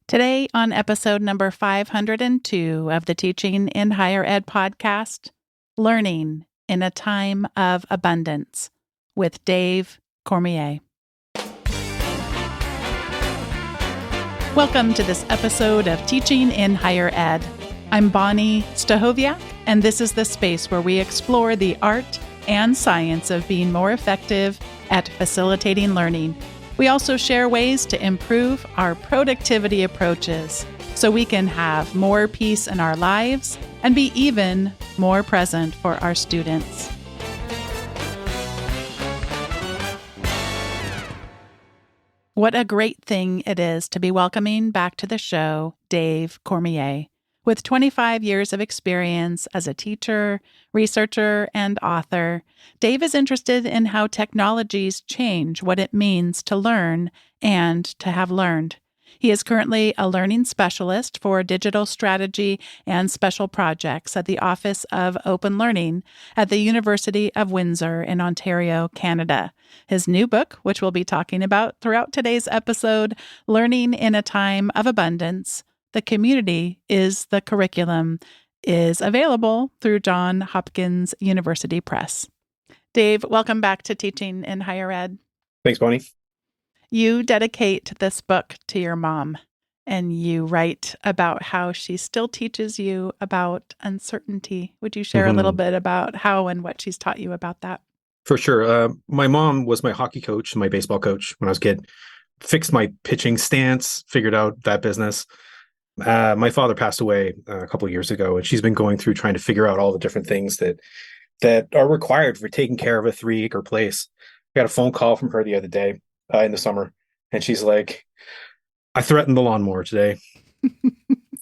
Today, on episode number 502 of the Teaching in Higher Ed podcast, Learning in a Time of Abundance with Dave Cormier. Welcome to this episode of Teaching in Higher Ed. I'm Bonnie Stahoviak, and this is the space where we explore the art and science of being more effective at facilitating learning. We also share ways to improve our productivity approaches so we can have more peace in our lives and be even more present for our students. What a great thing it is to be welcoming back to the show Dave Cormier. With 25 years of experience as a teacher, researcher, and author, Dave is interested in how technologies change what it means to learn and to have learned. He is currently a learning specialist for digital strategy and special projects at the Office of Open Learning at the University of Windsor in Ontario, Canada. His new book, which we'll be talking about throughout today's episode, Learning in a Time of Abundance, The Community is the Curriculum, is available through Johns Hopkins University Press. Dave, welcome back to Teaching in Higher Ed. Thanks, Bonnie. You dedicate this book to your mom, and you write about how she still teaches you about uncertainty. Would you share a little bit about how and what she's taught you about that? For sure. My mom was my hockey coach, my baseball coach when I was a kid. Fixed my pitching stance, figured out that business. My father passed away a couple of years ago, and she's been going through trying to figure out all the different things that are required for taking care of a 3-acre place. I got a phone call from her the other day in the summer, and she's like, I threatened the lawnmower today.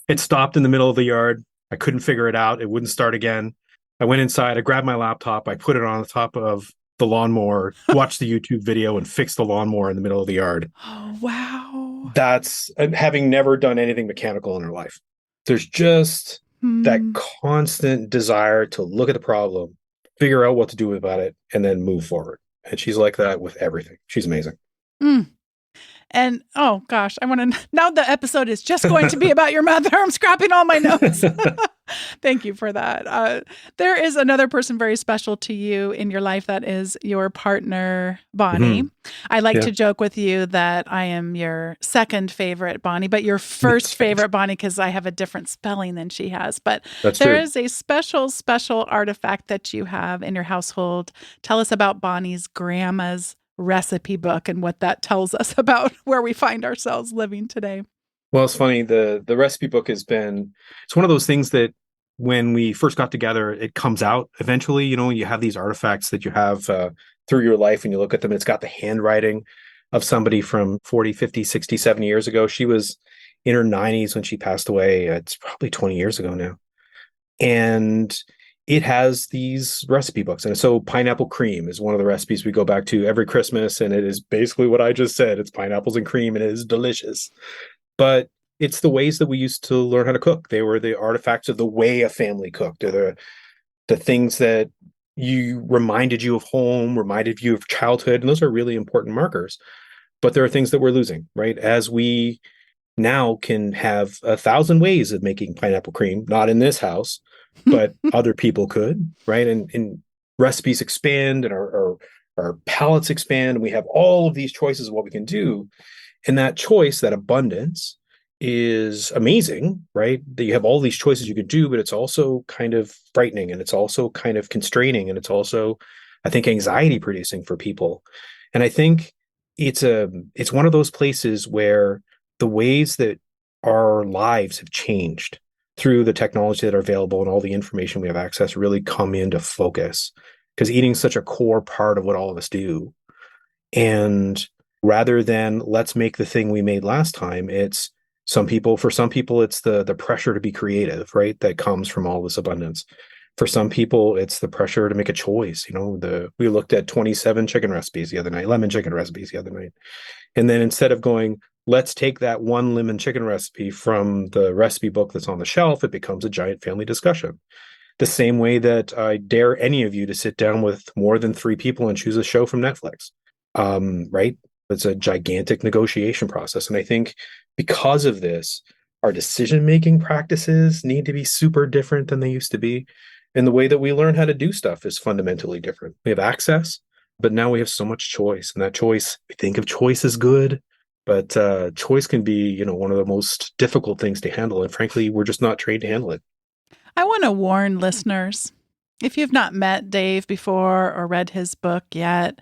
It stopped in the middle of the yard. I couldn't figure it out. It wouldn't start again. I went inside. I grabbed my laptop. I put it on the top of the lawnmower, watched the YouTube video, and fixed the lawnmower in the middle of the yard. Oh, wow. That's having never done anything mechanical in her life. There's just that constant desire to look at the problem, figure out what to do about it, and then move forward. And she's like that with everything. She's amazing. And oh gosh, now the episode is just going to be about your mother. I'm scrapping all my notes. Thank you for that. There is another person very special to you in your life that is your partner, Bonnie. I like to joke with you that I am your second favorite Bonnie, but your first favorite Bonnie because I have a different spelling than she has. But there is a special artifact that you have in your household. Tell us about Bonnie's grandma's recipe book and what that tells us about where we find ourselves living today. Well, it's funny. The recipe book it's one of those things that when we first got together, it comes out eventually. You know, you have these artifacts that you have through your life and you look at them. It's got the handwriting of somebody from 40, 50, 60, 70 years ago. She was in her 90s when she passed away. It's probably 20 years ago now. And it has these recipe books. And so pineapple cream is one of the recipes we go back to every Christmas. And it is basically what I just said. It's pineapples and cream, and it is delicious. But it's the ways that we used to learn how to cook. They were the artifacts of the way a family cooked, or the things that reminded you of home, reminded you of childhood. And those are really important markers. But there are things that we're losing, right? As we now can have 1,000 ways of making pineapple cream, not in this house, but other people could, right? And recipes expand, and our palates expand, and we have all of these choices of what we can do. And that choice, that abundance, is amazing, right? That you have all these choices you could do, but it's also kind of frightening, and it's also kind of constraining, and it's also, I think, anxiety producing for people. And I think it's one of those places where the ways that our lives have changed through the technology that are available and all the information we have access really come into focus, because eating is such a core part of what all of us do. And rather than let's make the thing we made last time, for some people, it's the pressure to be creative, right? That comes from all this abundance. For some people, it's the pressure to make a choice. You know, we looked at 27 chicken recipes the other night, lemon chicken recipes the other night. And then instead of going, let's take that one lemon chicken recipe from the recipe book that's on the shelf, it becomes a giant family discussion. The same way that I dare any of you to sit down with more than 3 people and choose a show from Netflix, right? It's a gigantic negotiation process. And I think because of this, our decision-making practices need to be super different than they used to be. And the way that we learn how to do stuff is fundamentally different. We have access, but now we have so much choice. And that choice, we think of choice as good, but choice can be, one of the most difficult things to handle. And frankly, we're just not trained to handle it. I want to warn listeners, if you've not met Dave before or read his book yet,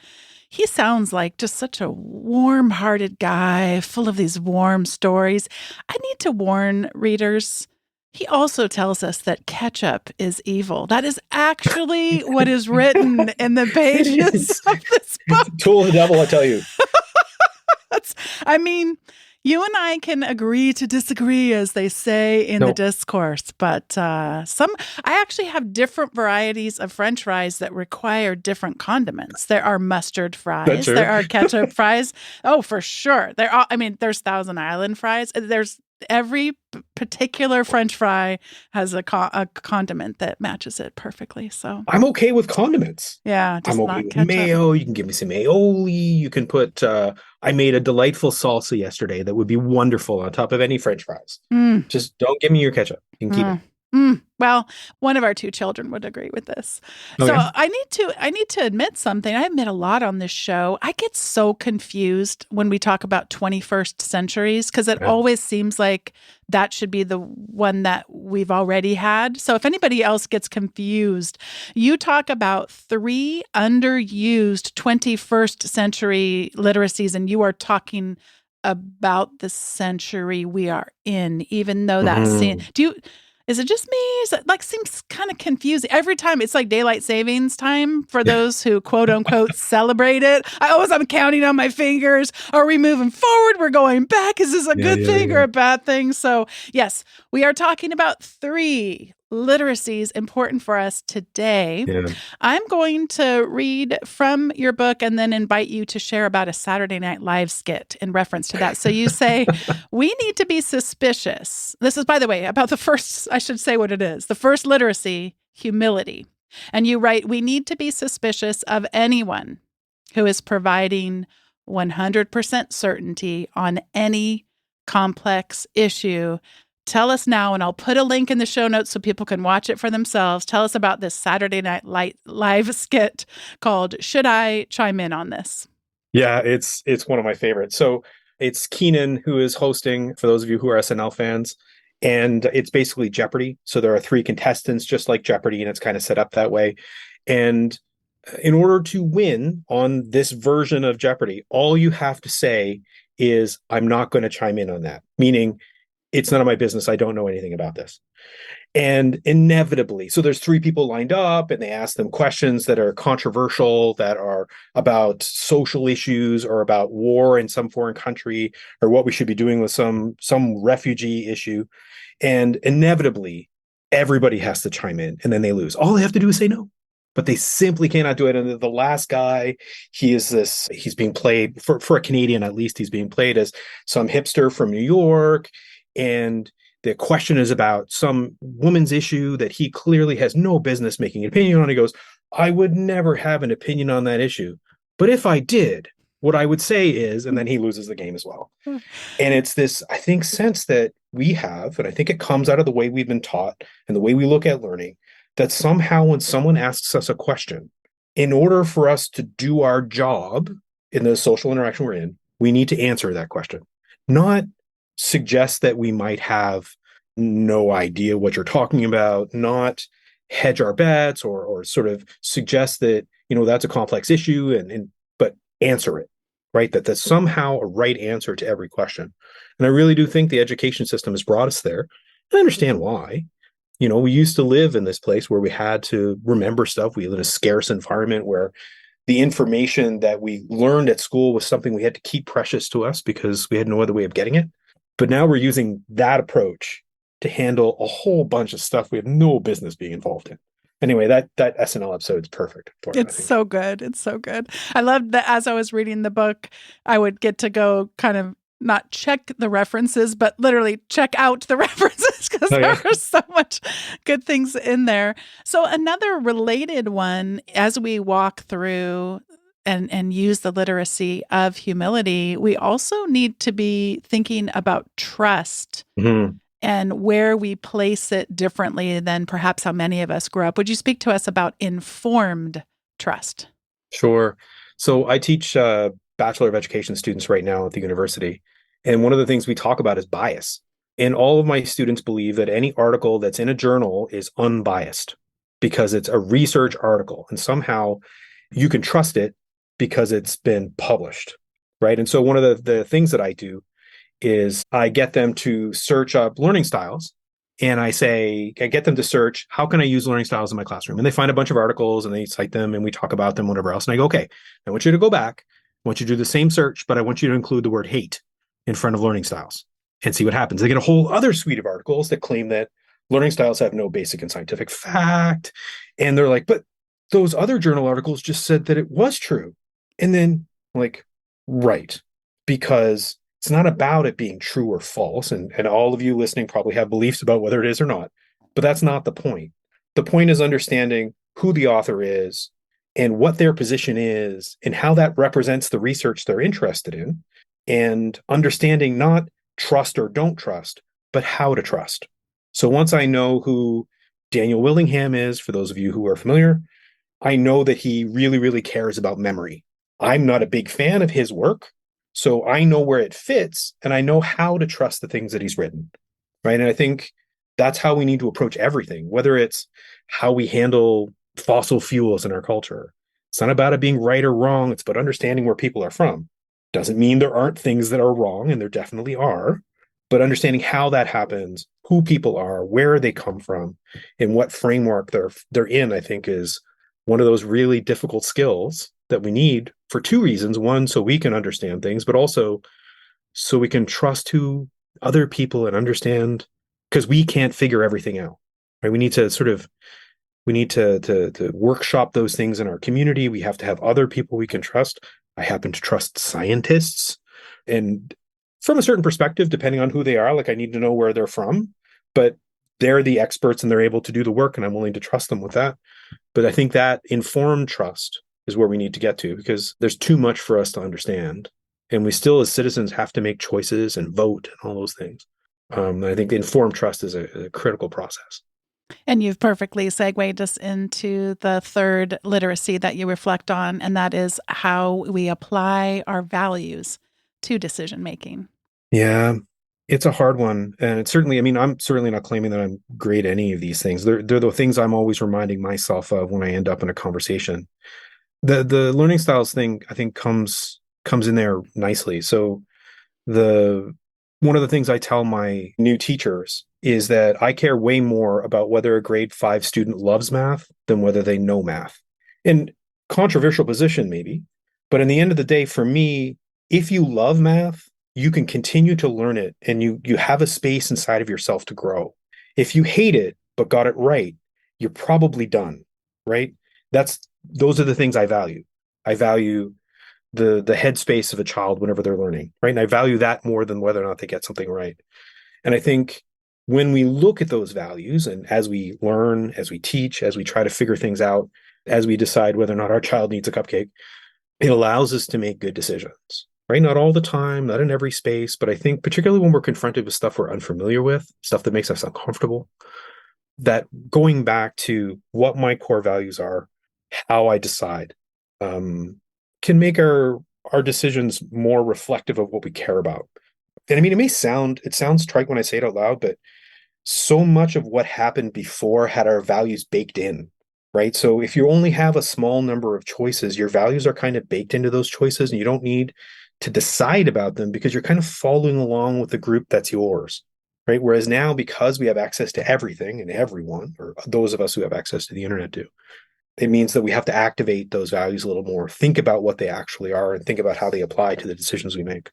he sounds like just such a warm-hearted guy, full of these warm stories. I need to warn readers, he also tells us that ketchup is evil. That is actually what is written in the pages of this book. Tool of the devil, I tell you. I mean, you and I can agree to disagree, as they say in the discourse, but I actually have different varieties of French fries that require different condiments. There are mustard fries. There are ketchup fries. Oh, for sure. There's Thousand Island fries. There's every particular French fry has a condiment that matches it perfectly. So I'm okay with condiments. Yeah, just I'm okay not with ketchup. mayo. You can give me some aioli. You can put. I made a delightful salsa yesterday that would be wonderful on top of any French fries. Just don't give me your ketchup. You can keep it. Well, one of our two children would agree with this. Okay. So I need to admit something. I admit a lot on this show. I get so confused when we talk about 21st centuries because it always seems like that should be the one that we've already had. So if anybody else gets confused, you talk about 3 underused 21st century literacies, and you are talking about the century we are in, even though is it just me? Is it seems kind of confusing every time? It's like daylight savings time for those who quote unquote celebrate it. I'm counting on my fingers. Are we moving forward? We're going back. Is this a good thing or a bad thing? So yes, we are talking about 3 literacies important for us today. Yeah. I'm going to read from your book and then invite you to share about a Saturday Night Live skit in reference to that. So you say, we need to be suspicious. This is, by the way, about the first, I should say what it is. The first literacy, humility. And you write, we need to be suspicious of anyone who is providing 100% certainty on any complex issue. Tell us now, and I'll put a link in the show notes so people can watch it for themselves. Tell us about this Saturday Night Live skit called Should I Chime In on This? Yeah, it's one of my favorites. So it's Keenan who is hosting, for those of you who are SNL fans, and it's basically Jeopardy. So there are 3 contestants, just like Jeopardy, and it's kind of set up that way. And in order to win on this version of Jeopardy, all you have to say is, I'm not going to chime in on that, meaning it's none of my business. I don't know anything about this. And inevitably, so there's 3 people lined up and they ask them questions that are controversial, that are about social issues or about war in some foreign country or what we should be doing with some refugee issue. And inevitably, everybody has to chime in and then they lose. All they have to do is say no. But they simply cannot do it. And the last guy, he's being played, for a Canadian at least, he's being played as some hipster from New York. And the question is about some woman's issue that he clearly has no business making an opinion on. He goes, I would never have an opinion on that issue. But if I did, what I would say is, and then he loses the game as well. And it's this, I think, sense that we have, and I think it comes out of the way we've been taught and the way we look at learning, that somehow when someone asks us a question, in order for us to do our job in the social interaction we're in, we need to answer that question. Not suggest that we might have no idea what you're talking about, not hedge our bets or sort of suggest that, that's a complex issue but answer it, right? That's somehow a right answer to every question. And I really do think the education system has brought us there. I understand why. We used to live in this place where we had to remember stuff. We live in a scarce environment where the information that we learned at school was something we had to keep precious to us because we had no other way of getting it. But now we're using that approach to handle a whole bunch of stuff we have no business being involved in. Anyway, that SNL episode is perfect for it. It's so good. It's so good. I loved that as I was reading the book, I would get to go kind of not check the references, but literally check out the references because there are so much good things in there. So another related one, as we walk through and use the literacy of humility, we also need to be thinking about trust Mhm. and where we place it differently than perhaps how many of us grew up. Would you speak to us about informed trust? Sure. So I teach Bachelor of Education students right now at the university. And one of the things we talk about is bias. And all of my students believe that any article that's in a journal is unbiased because it's a research article. And somehow you can trust it because it's been published. Right. And so one of the things that I do is I get them to search up learning styles. And I get them to search, how can I use learning styles in my classroom? And they find a bunch of articles and they cite them and we talk about them, whatever else. And I go, okay, I want you to go back. I want you to do the same search, but I want you to include the word hate in front of learning styles and see what happens. They get a whole other suite of articles that claim that learning styles have no basic and scientific fact. And they're like, but those other journal articles just said that it was true. And then, like, right, because it's not about it being true or false. And all of you listening probably have beliefs about whether it is or not, but that's not the point. The point is understanding who the author is and what their position is and how that represents the research they're interested in, and understanding not trust or don't trust, but how to trust. So once I know who Daniel Willingham is, for those of you who are familiar, I know that he really, really cares about memory. I'm not a big fan of his work, so I know where it fits and I know how to trust the things that he's written. Right. And I think that's how we need to approach everything, whether it's how we handle fossil fuels in our culture. It's not about it being right or wrong. It's about understanding where people are from. Doesn't mean there aren't things that are wrong, and there definitely are, but understanding how that happens, who people are, where they come from, and what framework they're in, I think is one of those really difficult skills that we need for two reasons. One, so we can understand things, but also so we can trust who other people and understand, because we can't figure everything out. Right? We need to to workshop those things in our community. We have to have other people we can trust. I happen to trust scientists, and from a certain perspective, depending on who they are, like I need to know where they're from, but they're the experts and they're able to do the work, and I'm willing to trust them with that. But I think that informed trust is where we need to get to, because there's too much for us to understand. And we still, as citizens, have to make choices and vote and all those things. I think the informed trust is a critical process. And you've perfectly segued us into the third literacy that you reflect on, and that is how we apply our values to decision making. Yeah, it's a hard one. And it's certainly, I mean, I'm certainly not claiming that I'm great at any of these things. They're the things I'm always reminding myself of when I end up in a conversation. The learning styles thing, I think, comes in there nicely. So the one of the things I tell my new teachers is that I care way more about whether a grade 5 student loves math than whether they know math. And controversial position maybe, but in the end of the day, for me, if you love math, you can continue to learn it and you have a space inside of yourself to grow. If you hate it but got it right, you're probably done, right? That's those are the things I value. I value the headspace of a child whenever they're learning, right? And I value that more than whether or not they get something right. And I think when we look at those values, and as we learn, as we teach, as we try to figure things out, as we decide whether or not our child needs a cupcake, it allows us to make good decisions, right? Not all the time, not in every space, but I think particularly when we're confronted with stuff we're unfamiliar with, stuff that makes us uncomfortable, that going back to what my core values are, how I decide, can make our decisions more reflective of what we care about. And I mean, it sounds trite when I say it out loud, but so much of what happened before had our values baked in, right? So if you only have a small number of choices, your values are kind of baked into those choices, and you don't need to decide about them because you're kind of following along with the group that's yours, right? Whereas now, because we have access to everything and everyone, or those of us who have access to the internet do, it means that we have to activate those values a little more, think about what they actually are, and think about how they apply to the decisions we make.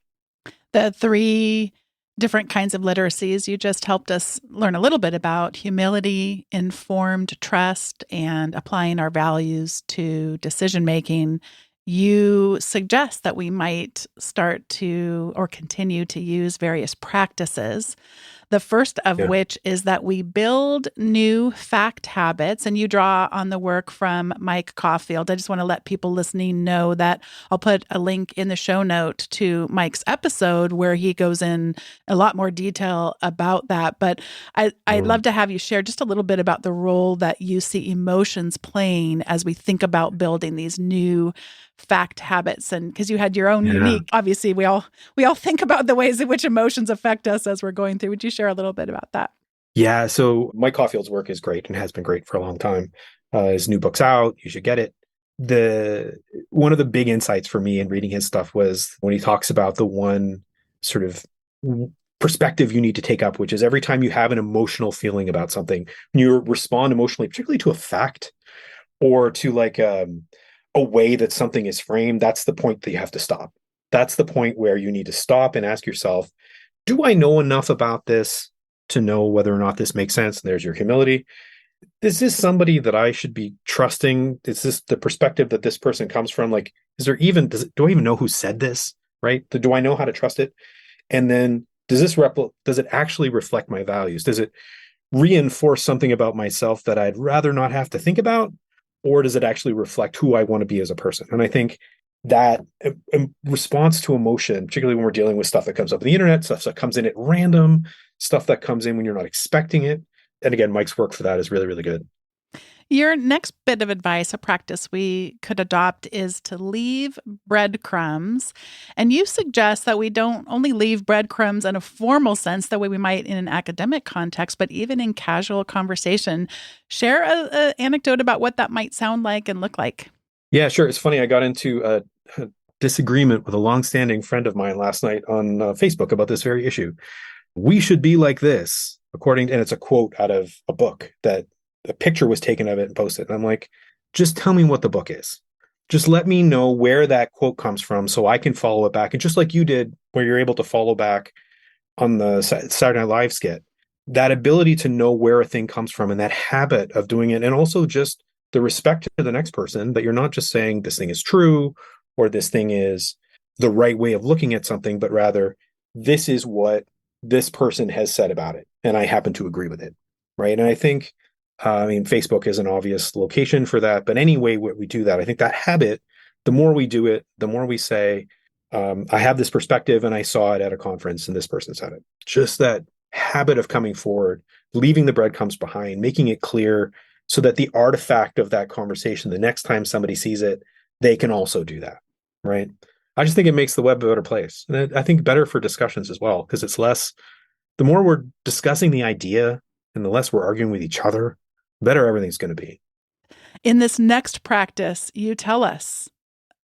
The three different kinds of literacies you just helped us learn a little bit about: humility, informed trust, and applying our values to decision making. you suggest that we might start to or continue to use various practices. The first of Yeah. which is that we build new fact habits, and you draw on the work from Mike Caulfield. I just want to let people listening know that I'll put a link in the show note to Mike's episode where he goes in a lot more detail about that. But I'd love to have you share just a little bit about the role that you see emotions playing as we think about building these new fact habits. And because you had your own Yeah. unique, obviously we all think about the ways in which emotions affect us as we're going through. Would you share a little bit about that? Yeah. So Mike Caulfield's work is great and has been great for a long time. His new book's out. You should get it. The One of the big insights for me in reading his stuff was when he talks about the one sort of perspective you need to take up, which is every time you have an emotional feeling about something, when you respond emotionally, particularly to a fact or to like a way that something is framed, that's the point that you have to stop. That's the point where you need to stop and ask yourself, do I know enough about this to know whether or not this makes sense? And there's your humility. Is this somebody that I should be trusting? Is this the perspective that this person comes from? Like, is there even, do I even know who said this? Right? Do I know how to trust it? And then does it actually reflect my values? Does it reinforce something about myself that I'd rather not have to think about? Or does it actually reflect who I want to be as a person? And I think that response to emotion, particularly when we're dealing with stuff that comes up on the internet, stuff that comes in at random, stuff that comes in when you're not expecting it. And again, Mike's work for that is really, really good. Your next bit of advice, a practice we could adopt, is to leave breadcrumbs. And you suggest that we don't only leave breadcrumbs in a formal sense, the way we might in an academic context, but even in casual conversation. Share an anecdote about what that might sound like and look like. Yeah, sure. It's funny. I got into a disagreement with a longstanding friend of mine last night on Facebook about this very issue. We should be like this, and it's a quote out of a book that a picture was taken of it and posted. And I'm like, just tell me what the book is. Just let me know where that quote comes from so I can follow it back. And just like you did, where you're able to follow back on the Saturday Night Live skit, that ability to know where a thing comes from and that habit of doing it, and also just the respect to the next person that you're not just saying this thing is true or this thing is the right way of looking at something, but rather this is what this person has said about it. And I happen to agree with it. Right. And I think, Facebook is an obvious location for that. But anyway, we do that, I think that habit, the more we do it, the more we say, I have this perspective and I saw it at a conference and this person said it. Just that habit of coming forward, leaving the breadcrumbs behind, making it clear so that the artifact of that conversation, the next time somebody sees it, they can also do that. Right. I just think it makes the web a better place. And I think better for discussions as well, because it's less, the more we're discussing the idea and the less we're arguing with each other, the better everything's going to be. In this next practice, you tell us,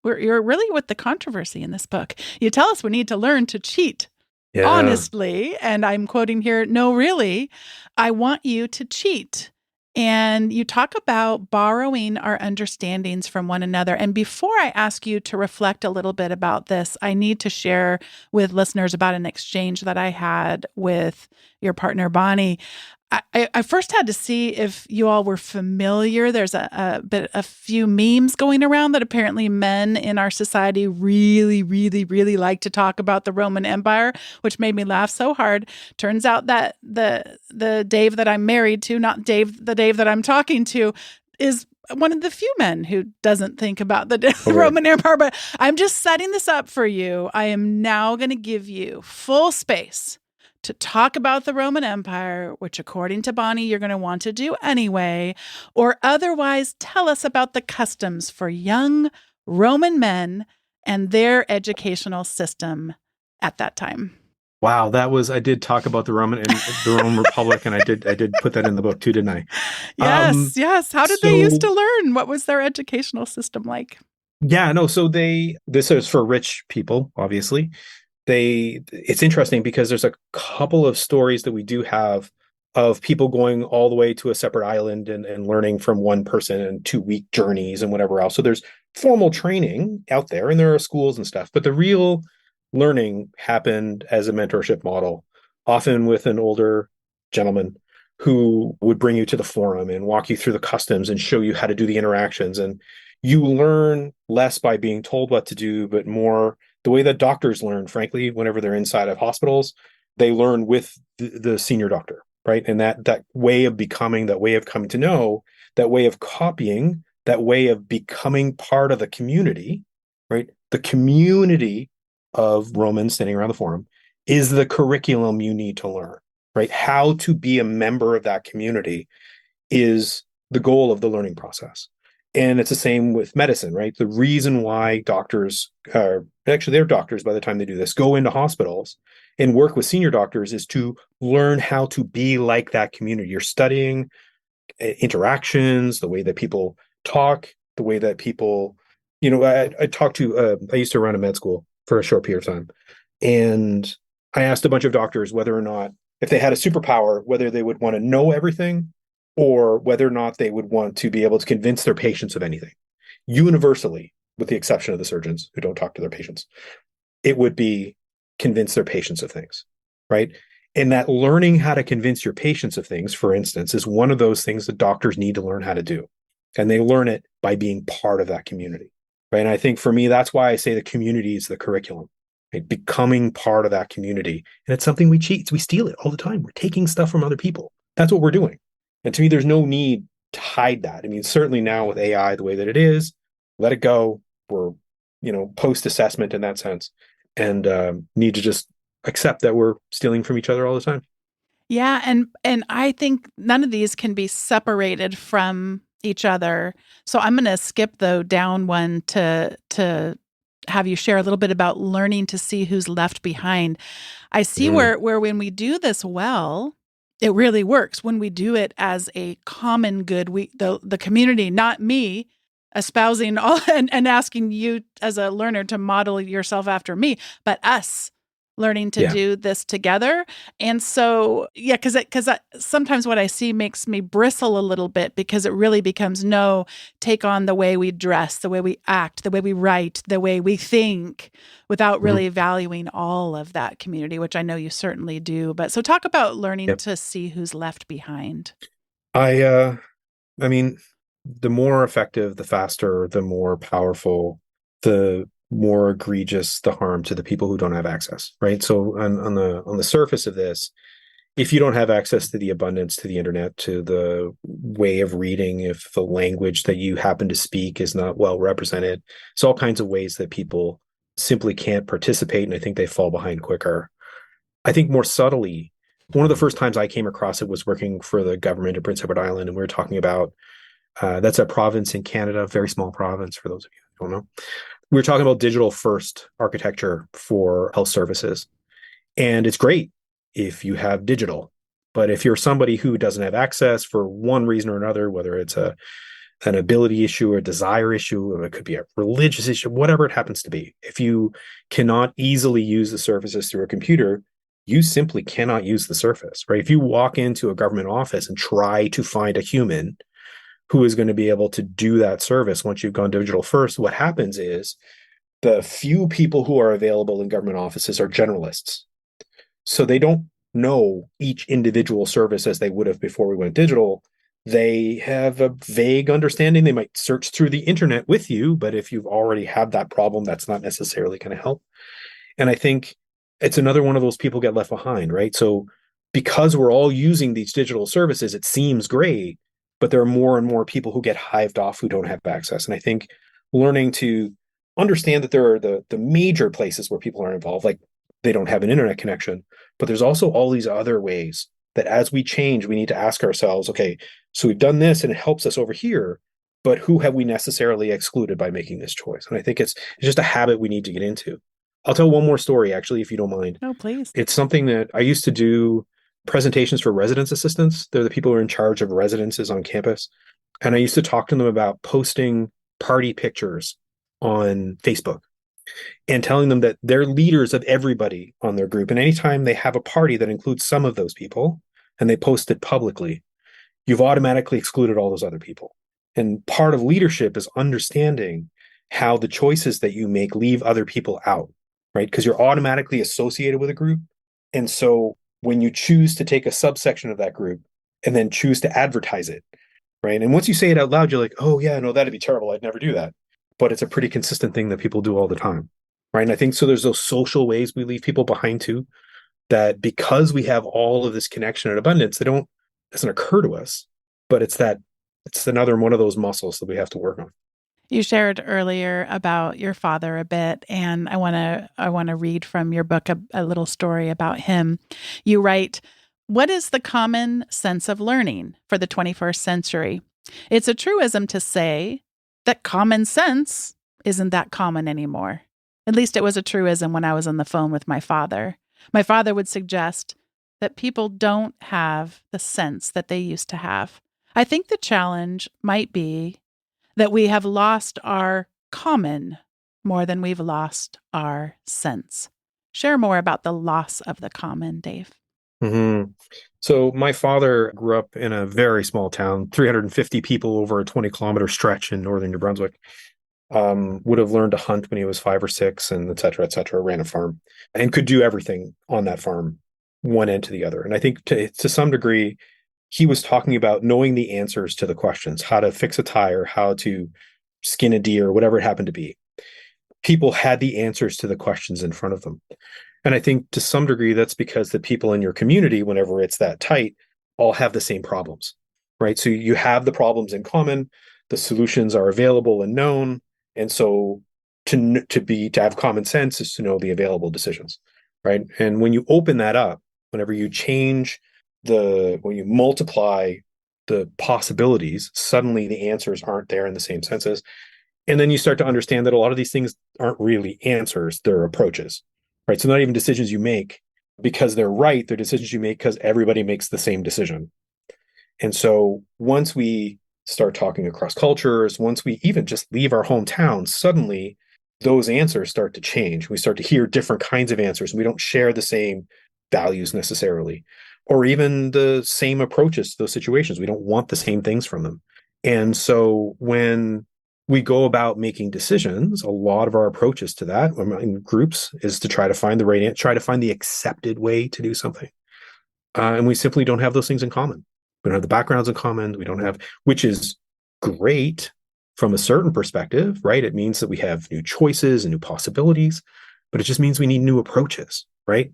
you're really with the controversy in this book. You tell us we need to learn to cheat honestly. And I'm quoting here, no, really, I want you to cheat. And you talk about borrowing our understandings from one another. And before I ask you to reflect a little bit about this, I need to share with listeners about an exchange that I had with your partner, Bonnie. I first had to see if you all were familiar. There's a few memes going around that apparently men in our society really, really, really like to talk about the Roman Empire, which made me laugh so hard. Turns out that the Dave that I'm married to, not the Dave that I'm talking to, is one of the few men who doesn't think about the Roman Empire. But I'm just setting this up for you. I am now going to give you full space to talk about the Roman Empire, which according to Bonnie, you're going to want to do anyway, or otherwise tell us about the customs for young Roman men and their educational system at that time. Wow, I did talk about the Roman Republic, and I did put that in the book too, didn't I? Yes. How did they used to learn? What was their educational system like? Yeah, no, so this is for rich people, obviously. It's interesting because there's a couple of stories that we do have of people going all the way to a separate island and learning from one person and 2-week journeys and whatever else. So there's formal training out there and there are schools and stuff, but the real learning happened as a mentorship model, often with an older gentleman who would bring you to the forum and walk you through the customs and show you how to do the interactions. And you learn less by being told what to do, but more the way that doctors learn, frankly, whenever they're inside of hospitals, they learn with the senior doctor, right? And that way of becoming, that way of coming to know, that way of copying, that way of becoming part of the community, right? The community of Romans standing around the forum is the curriculum you need to learn, right? How to be a member of that community is the goal of the learning process. And it's the same with medicine, right? The reason why doctors are actually they're doctors by the time they do this, go into hospitals and work with senior doctors is to learn how to be like that community. You're studying interactions, the way that people talk, the way that people, I talked to, I used to run a med school for a short period of time. And I asked a bunch of doctors whether or not, if they had a superpower, whether they would want to know everything or whether or not they would want to be able to convince their patients of anything. Universally, with the exception of the surgeons who don't talk to their patients, it would be convince their patients of things, right? And that learning how to convince your patients of things, for instance, is one of those things that doctors need to learn how to do. And they learn it by being part of that community, right? And I think for me, that's why I say the community is the curriculum, right? Becoming part of that community. And it's something we cheat. We steal it all the time. We're taking stuff from other people. That's what we're doing. And to me, there's no need to hide that. I mean, certainly now with AI the way that it is, let it go. We're, post-assessment in that sense, and need to just accept that we're stealing from each other all the time. Yeah, and I think none of these can be separated from each other. So I'm going to skip though down one to have you share a little bit about learning to see who's left behind. I see where when we do this well, it really works. When we do it as a common good, the community, not me, espousing all and asking you as a learner to model yourself after me, but us learning to do this together. And so, yeah, because sometimes what I see makes me bristle a little bit because it really becomes take on the way we dress, the way we act, the way we write, the way we think, without really valuing all of that community, which I know you certainly do. But so talk about learning to see who's left behind. I mean, the more effective, the faster, the more powerful, the more egregious the harm to the people who don't have access, right? So on the surface of this, if you don't have access to the abundance, to the internet, to the way of reading, if the language that you happen to speak is not well represented, it's all kinds of ways that people simply can't participate, and I think they fall behind quicker. I think more subtly, one of the first times I came across it was working for the government of Prince Edward Island, and we were talking about that's a province in Canada, very small province for those of you who don't know. We were talking about digital first architecture for health services. And it's great if you have digital. But if you're somebody who doesn't have access for one reason or another, whether it's an ability issue or a desire issue, or it could be a religious issue, whatever it happens to be, if you cannot easily use the services through a computer, you simply cannot use the service, right? If you walk into a government office and try to find a human who is going to be able to do that service once you've gone digital first, what happens is the few people who are available in government offices are generalists. So they don't know each individual service as they would have before we went digital. They have a vague understanding. They might search through the internet with you, but if you've already had that problem, that's not necessarily going to help. And I think it's another one of those people get left behind, right? So because we're all using these digital services, it seems great, but there are more and more people who get hived off who don't have access. And I think learning to understand that there are the major places where people are involved, like they don't have an internet connection, but there's also all these other ways that as we change, we need to ask ourselves, okay, so we've done this and it helps us over here, but who have we necessarily excluded by making this choice? And I think it's just a habit we need to get into. I'll tell one more story, actually, if you don't mind. No, please. It's something that I used to do presentations for residence assistants. They're the people who are in charge of residences on campus. And I used to talk to them about posting party pictures on Facebook and telling them that they're leaders of everybody on their group. And anytime they have a party that includes some of those people and they post it publicly, you've automatically excluded all those other people. And part of leadership is understanding how the choices that you make leave other people out, right? Because you're automatically associated with a group. And so when you choose to take a subsection of that group, and then choose to advertise it, right? And once you say it out loud, you're like, oh yeah, no, that'd be terrible. I'd never do that. But it's a pretty consistent thing that people do all the time, right? And I think so. There's those social ways we leave people behind too, that because we have all of this connection and abundance, doesn't occur to us, but it's another one of those muscles that we have to work on. You shared earlier about your father a bit, and I want to read from your book a little story about him. You write, "What is the common sense of learning for the 21st century? It's a truism to say that common sense isn't that common anymore. At least it was a truism when I was on the phone with my father. My father would suggest that people don't have the sense that they used to have. I think the challenge might be that we have lost our common more than we've lost our sense." Share more about the loss of the common, Dave. Mm-hmm. So my father grew up in a very small town, 350 people over a 20-kilometer stretch in northern New Brunswick. Would have learned to hunt when he was 5 or 6, and et cetera, ran a farm and could do everything on that farm, one end to the other. And I think to some degree, he was talking about knowing the answers to the questions, how to fix a tire, how to skin a deer, whatever it happened to be. People had the answers to the questions in front of them. And I think to some degree, that's because the people in your community, whenever it's that tight, all have the same problems, right? So you have the problems in common, the solutions are available and known. And so to have common sense is to know the available decisions, right? And when you open that up, whenever you when you multiply the possibilities, suddenly the answers aren't there in the same senses. And then you start to understand that a lot of these things aren't really answers, they're approaches, right? So not even decisions you make because they're right, they're decisions you make because everybody makes the same decision. And so once we start talking across cultures, once we even just leave our hometown, suddenly those answers start to change. We start to hear different kinds of answers, and we don't share the same values necessarily, or even the same approaches to those situations. We don't want the same things from them. And so when we go about making decisions, a lot of our approaches to that in groups is to try to find the right answer, try to find the accepted way to do something. And we simply don't have those things in common. We don't have the backgrounds in common. We don't have, which is great from a certain perspective, right? It means that we have new choices and new possibilities, but it just means we need new approaches, right?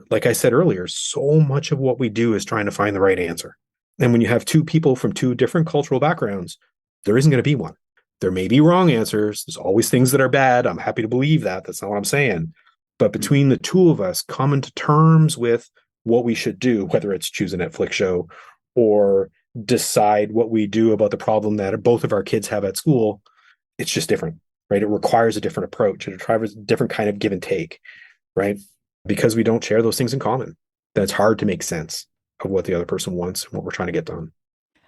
Like I said earlier, so much of what we do is trying to find the right answer. And when you have two people from two different cultural backgrounds, there isn't going to be one. There may be wrong answers. There's always things that are bad. I'm happy to believe that. That's not what I'm saying. But between the two of us coming to terms with what we should do, whether it's choose a Netflix show or decide what we do about the problem that both of our kids have at school, it's just different, right? It requires a different approach. It requires a different kind of give and take, right? Because we don't share those things in common. Then it's hard to make sense of what the other person wants and what we're trying to get done.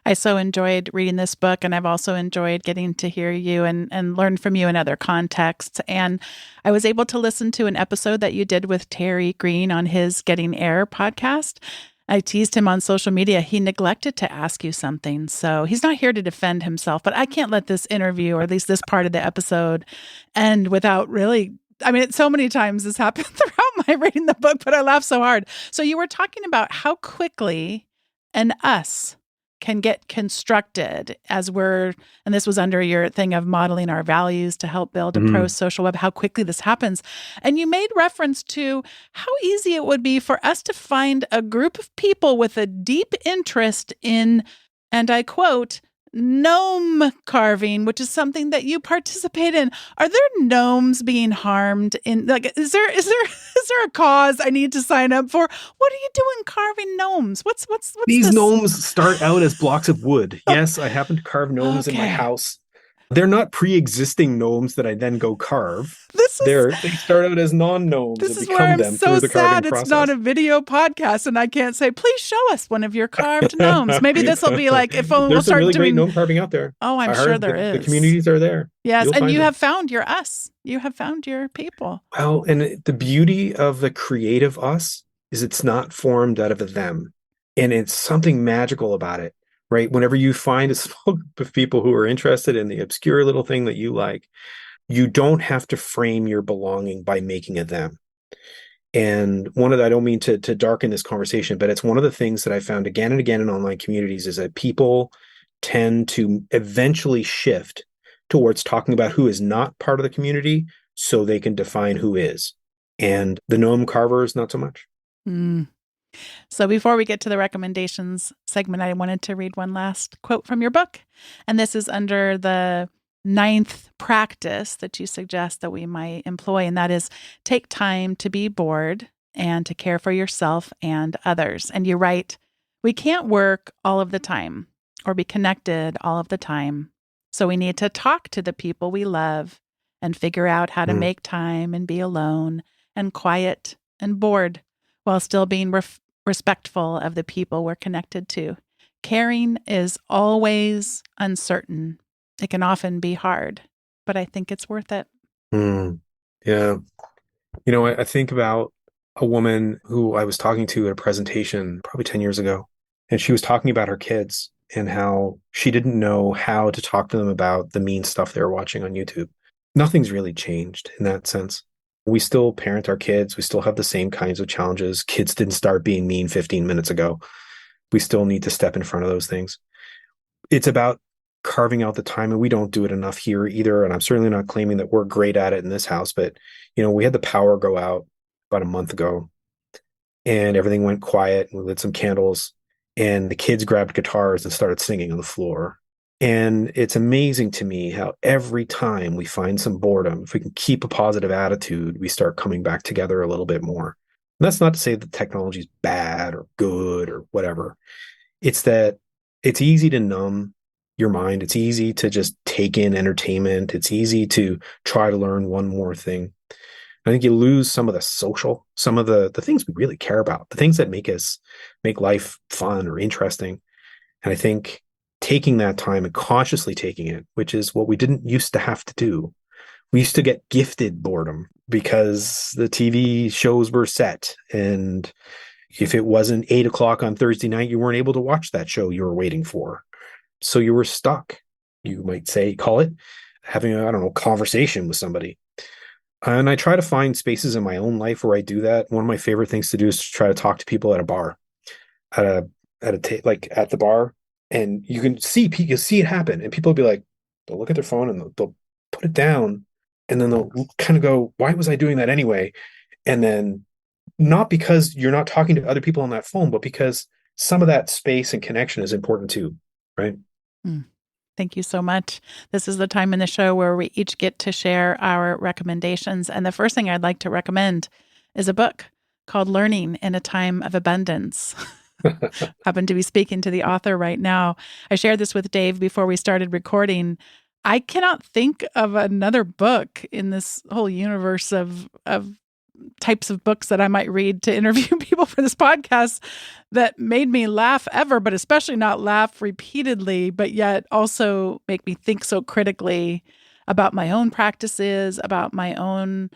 I so enjoyed reading this book, and I've also enjoyed getting to hear you and learn from you in other contexts. And I was able to listen to an episode that you did with Terry Green on his Getting Air podcast. I teased him on social media. He neglected to ask you something. So he's not here to defend himself, but I can't let this interview, or at least this part of the episode, end without really, I mean, so many times this happened throughout my reading the book, but I laughed so hard. So you were talking about how quickly an us can get constructed as and this was under your thing of modeling our values to help build a pro-social web, how quickly this happens. And you made reference to how easy it would be for us to find a group of people with a deep interest in, and I quote, gnome carving, which is something that you participate in. Are there gnomes being harmed in, like, is there a cause I need to sign up for? What are you doing carving gnomes? What's These this? gnomes start out as blocks of wood. Yes, I happen to carve gnomes in my house. They're not pre-existing gnomes that I then go carve. They start out as non-gnomes and become them through the carving process. It's not a video podcast, and I can't say, please show us one of your carved gnomes. Maybe this will be like, if we'll start really doing great gnome carving out there. Oh, I'm sure there is. The communities are there. Yes, and you have found your us. You have found your people. Well, and the beauty of the creative us is it's not formed out of a them. And it's something magical about it, right? Whenever you find a small group of people who are interested in the obscure little thing that you like, you don't have to frame your belonging by making a them. And I don't mean to darken this conversation, but it's one of the things that I found again and again in online communities is that people tend to eventually shift towards talking about who is not part of the community so they can define who is. And the gnome carvers, not so much. Mm. So before we get to the recommendations segment, I wanted to read one last quote from your book. And this is under the ninth practice that you suggest that we might employ, and that is take time to be bored and to care for yourself and others. And you write, we can't work all of the time or be connected all of the time. So we need to talk to the people we love and figure out how to make time and be alone and quiet and bored while still being respectful of the people we're connected to. Caring is always uncertain. It can often be hard, but I think it's worth it. Yeah. I think about a woman who I was talking to at a presentation probably 10 years ago, and she was talking about her kids and how she didn't know how to talk to them about the mean stuff they were watching on YouTube. Nothing's really changed in that sense. We still parent our kids. We still have the same kinds of challenges. Kids didn't start being mean 15 minutes ago. We still need to step in front of those things. It's about carving out the time, and we don't do it enough here either. And I'm certainly not claiming that we're great at it in this house, but we had the power go out about a month ago and everything went quiet. We lit some candles and the kids grabbed guitars and started singing on the floor. And it's amazing to me how every time we find some boredom, if we can keep a positive attitude, we start coming back together a little bit more. And that's not to say that technology is bad or good or whatever. It's that it's easy to numb your mind. It's easy to just take in entertainment. It's easy to try to learn one more thing. I think you lose some of some of the things we really care about, the things that make life fun or interesting. And I think taking that time and consciously taking it, which is what we didn't used to have to do. We used to get gifted boredom because the TV shows were set. And if it wasn't 8 o'clock on Thursday night, you weren't able to watch that show you were waiting for. So you were stuck, you might say, call it having a, I don't know, conversation with somebody. And I try to find spaces in my own life where I do that. One of my favorite things to do is to try to talk to people at a bar, like at the bar, and you see it happen, and people will be like, they'll look at their phone and they'll put it down, and then they'll kind of go, "Why was I doing that anyway?" And then not because you're not talking to other people on that phone, but because some of that space and connection is important too, right? Thank you so much. This is the time in the show where we each get to share our recommendations. And the first thing I'd like to recommend is a book called Learning in a Time of Abundance. Happen to be speaking to the author right now. I shared this with Dave before we started recording. I cannot think of another book in this whole universe of types of books that I might read to interview people for this podcast that made me laugh ever, but especially not laugh repeatedly, but yet also make me think so critically about my own practices, about my own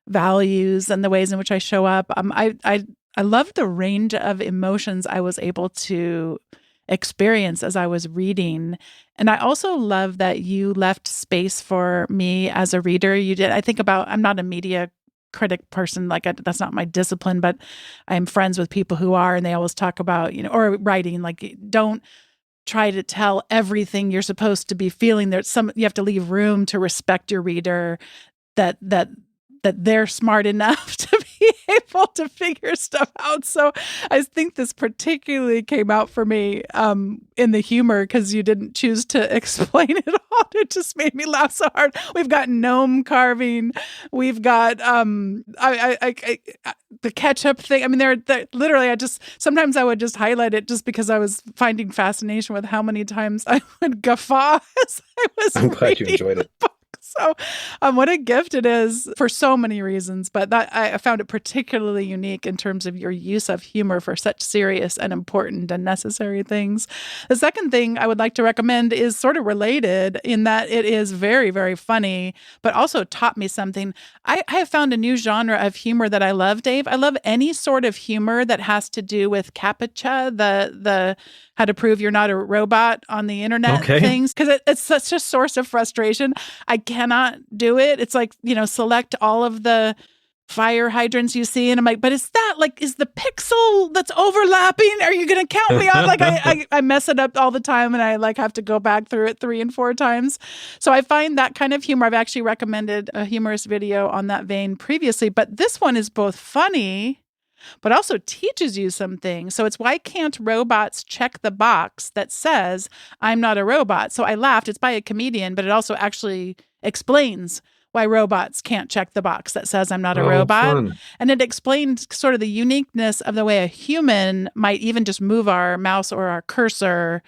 values and the ways in which I show up. I love the range of emotions I was able to experience as I was reading. And I also love that you left space for me as a reader. You did. I'm not a media critic person, that's not my discipline, but I'm friends with people who are, and they always talk about, or writing, like, don't try to tell everything you're supposed to be feeling. You have to leave room to respect your reader, that they're smart enough to be able to figure stuff out. So I think this particularly came out for me in the humor, because you didn't choose to explain it all. It just made me laugh so hard. We've got gnome carving. We've got the ketchup thing. I mean, they're literally, sometimes I would just highlight it just because I was finding fascination with how many times I would guffaw as I was I'm glad you enjoyed it. So what a gift it is for so many reasons, but that I found it particularly unique in terms of your use of humor for such serious and important and necessary things. The second thing I would like to recommend is sort of related in that it is very, very funny, but also taught me something. I have found a new genre of humor that I love, Dave. I love any sort of humor that has to do with CAPTCHA, the how to prove you're not a robot on the internet things, because it's such a source of frustration. I cannot do it. It's like, select all of the fire hydrants you see. And I'm like, but is the pixel that's overlapping? Are you going to count me out? Like I mess it up all the time, and I have to go back through it 3 and 4 times. So I find that kind of humor. I've actually recommended a humorous video on that vein previously, but this one is both funny, but also teaches you some things. So it's why can't robots check the box that says, I'm not a robot? So I laughed. It's by a comedian, but it also actually explains why robots can't check the box that says I'm not a robot. Fun. And it explained sort of the uniqueness of the way a human might even just move our mouse or our cursor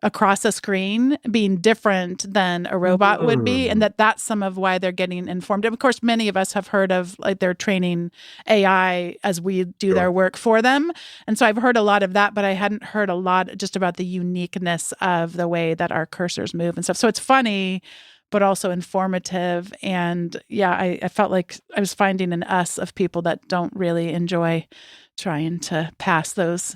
across a screen being different than a robot would be, and that's some of why they're getting informed. Of course, many of us have heard of they're training AI as we do their work for them. And so I've heard a lot of that, but I hadn't heard a lot just about the uniqueness of the way that our cursors move and stuff. So it's funny, but also informative. And yeah, I felt like I was finding an us of people that don't really enjoy trying to pass those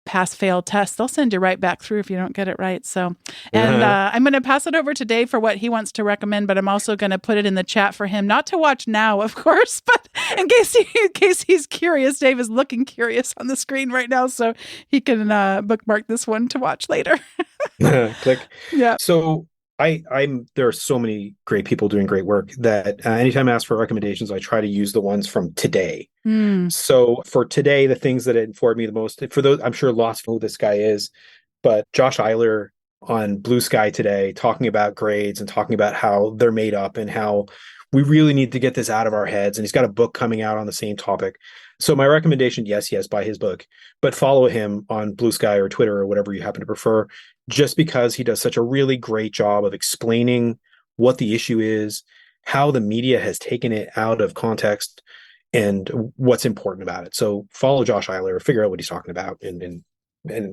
pass-fail tests. They'll send you right back through if you don't get it right. So, and I'm going to pass it over to Dave for what he wants to recommend, but I'm also going to put it in the chat for him, not to watch now, of course, but in case he's curious. Dave is looking curious on the screen right now, so he can bookmark this one to watch later. Click. Yeah. So there are so many great people doing great work that anytime I ask for recommendations, I try to use the ones from today. So for today, the things that informed me the most, for those, I'm sure lots of who this guy is, but Josh Eiler on Blue Sky today, talking about grades and talking about how they're made up and how we really need to get this out of our heads. And he's got a book coming out on the same topic. So my recommendation, yes, buy his book, but follow him on Blue Sky or Twitter or whatever you happen to prefer, just because he does such a really great job of explaining what the issue is, how the media has taken it out of context, and what's important about it. So follow Josh Eiler, figure out what he's talking about, and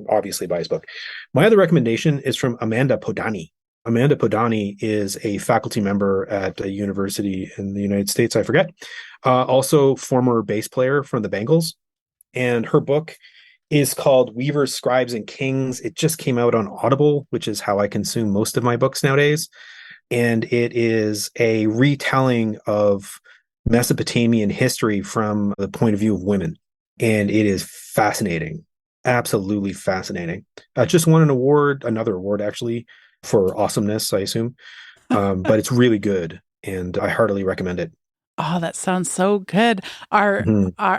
obviously buy his book. My other recommendation is from Amanda Podani. Amanda Podani is a faculty member at a university in the United States, I forget. Also former bass player from the Bengals. And her book is called Weavers, Scribes, and Kings. It just came out on Audible, which is how I consume most of my books nowadays. And it is a retelling of Mesopotamian history from the point of view of women. And it is fascinating. Absolutely fascinating. Just won another award actually, for awesomeness, I assume. But it's really good, and I heartily recommend it. Oh, that sounds so good. Our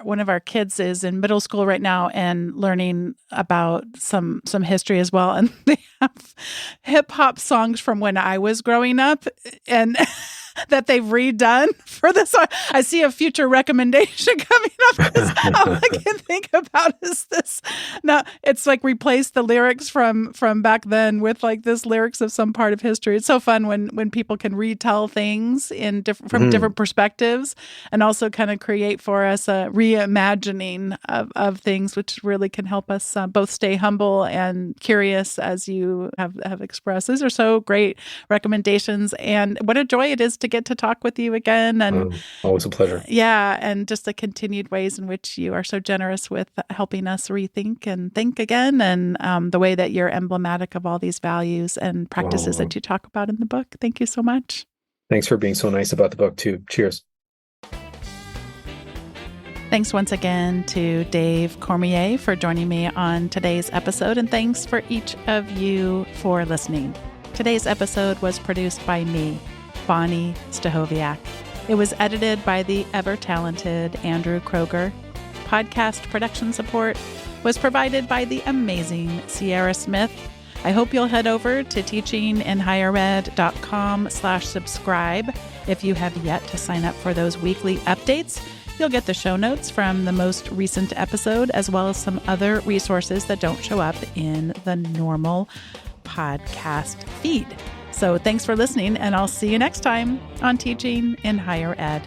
one of our kids is in middle school right now and learning about some history as well. And they have hip hop songs from when I was growing up, and that they've redone for this. I see a future recommendation coming up. All I can think about is this. Now it's like replace the lyrics from back then with like this lyrics of some part of history. It's so fun when people can retell things from different perspectives, and also kind of create for us a reimagining of things, which really can help us both stay humble and curious, as you have expressed. These are so great recommendations, and what a joy it is to get to talk with you again. And always a pleasure. Yeah, and just the continued ways in which you are so generous with helping us rethink and think again, and the way that you're emblematic of all these values and practices that you talk about in the book. Thank you so much. Thanks for being so nice about the book too. Cheers. Thanks once again to Dave Cormier for joining me on today's episode, and thanks for each of you for listening. Today's episode was produced by me, Bonnie Stahoviak. It was edited by the ever-talented Andrew Kroger. Podcast production support was provided by the amazing Sierra Smith. I hope you'll head over to teachinginhighered.com/subscribe if you have yet to sign up for those weekly updates. You'll get the show notes from the most recent episode, as well as some other resources that don't show up in the normal podcast feed. So thanks for listening, and I'll see you next time on Teaching in Higher Ed.